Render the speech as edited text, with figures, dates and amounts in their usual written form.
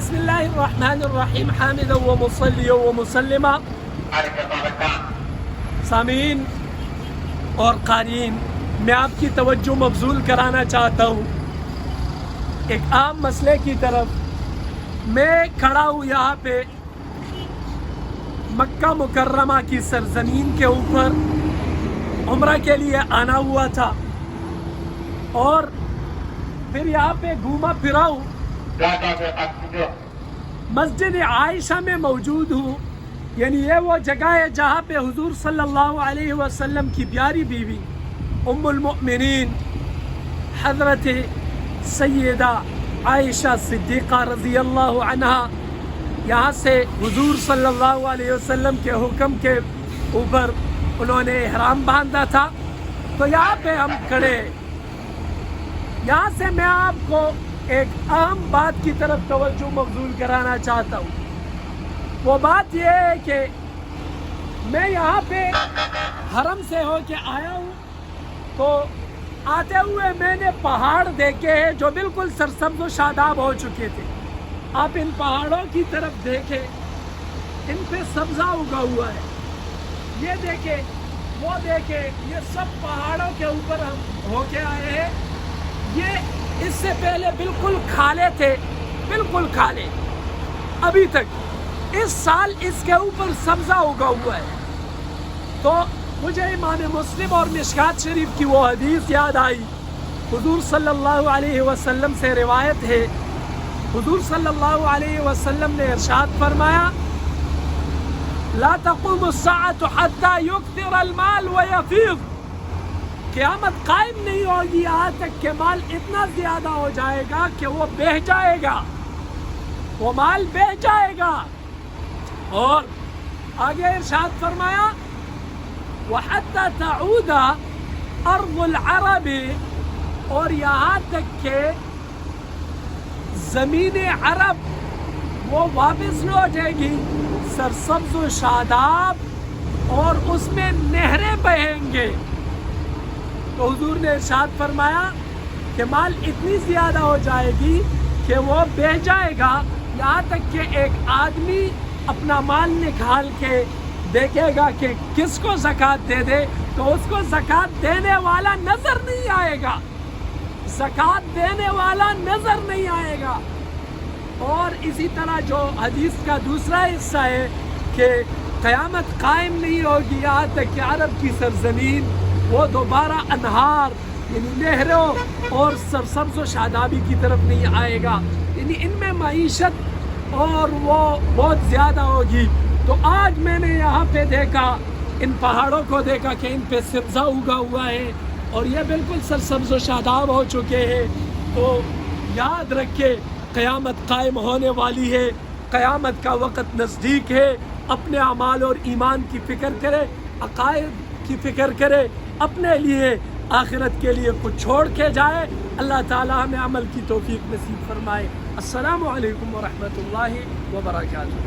بسم اللہ الرحمن الرحیم حامدا و مصلیا و مسلما سامعین اور قارئین، میں آپ کی توجہ مبذول کرانا چاہتا ہوں ایک عام مسئلے کی طرف۔ میں کھڑا ہوں یہاں پہ مکہ مکرمہ کی سرزمین کے اوپر، عمرہ کے لیے آنا ہوا تھا اور پھر یہاں پہ گھوما پھرا ہوں، مسجد عائشہ میں موجود ہوں۔ یعنی یہ وہ جگہ ہے جہاں پہ حضور صلی اللہ علیہ وسلم کی پیاری بیوی ام المؤمنین حضرت سیدہ عائشہ صدیقہ رضی اللہ عنہا یہاں سے حضور صلی اللہ علیہ وسلم کے حکم کے اوپر انہوں نے احرام باندھا تھا، تو یہاں پہ ہم کھڑے۔ یہاں سے میں آپ کو ایک اہم بات کی طرف توجہ مبذول کرانا چاہتا ہوں۔ وہ بات یہ ہے کہ میں یہاں پہ حرم سے ہو کے آیا ہوں، تو آتے ہوئے میں نے پہاڑ دیکھے ہیں جو بالکل سرسبز و شاداب ہو چکے تھے۔ آپ ان پہاڑوں کی طرف دیکھیں، ان پہ سبزہ اگا ہوا ہے، یہ دیکھیں، وہ دیکھیں، یہ سب پہاڑوں کے اوپر ہم ہو کے آئے ہیں۔ یہ اس سے پہلے بالکل کھالے تھے، بالکل کھالے، ابھی تک اس سال اس کے اوپر سبزہ اگا ہوا ہے۔ تو مجھے امام مسلم اور مشکات شریف کی وہ حدیث یاد آئی، حضور صلی اللہ علیہ وسلم سے روایت ہے، حضور صلی اللہ علیہ وسلم نے ارشاد فرمایا، لا تقوم الساعة حتى يكثر المال ويفيض، قیامت قائم نہیں ہوگی یہاں تک کہ مال اتنا زیادہ ہو جائے گا کہ وہ بہہ جائے گا، وہ مال بہہ جائے گا۔ اور آگے ارشاد فرمایا، وَحَتَّى تَعُودَ أَرْضُ الْعَرَبِ، اور یہاں تک کہ زمین عرب وہ واپس لوٹے گی سرسبز و شاداب، اور اس میں نہریں بہیں گے۔ تو حضور نے ارشاد فرمایا کہ مال اتنی زیادہ ہو جائے گی کہ وہ بہہ جائے گا، یہاں تک کہ ایک آدمی اپنا مال نکال کے دیکھے گا کہ کس کو زکوٰۃ دے دے، تو اس کو زکوٰۃ دینے والا نظر نہیں آئے گا، زکوٰۃ دینے والا نظر نہیں آئے گا۔ اور اسی طرح جو حدیث کا دوسرا حصہ ہے کہ قیامت قائم نہیں ہوگی یہاں تک کہ عرب کی سرزمین وہ دوبارہ انہار یعنی نہروں اور سرسبز و شادابی کی طرف نہیں آئے گا، یعنی ان میں معیشت اور وہ بہت زیادہ ہوگی۔ تو آج میں نے یہاں پہ دیکھا، ان پہاڑوں کو دیکھا کہ ان پہ سبزہ اگا ہوا ہے اور یہ بالکل سرسبز و شاداب ہو چکے ہیں۔ تو یاد رکھے، قیامت قائم ہونے والی ہے، قیامت کا وقت نزدیک ہے۔ اپنے اعمال اور ایمان کی فکر کرے، عقائد کی فکر کرے، اپنے لیے آخرت کے لیے کچھ چھوڑ کے جائے۔ اللہ تعالیٰ ہمیں عمل کی توفیق نصیب فرمائے۔ السلام علیکم ورحمۃ اللہ وبرکاتہ۔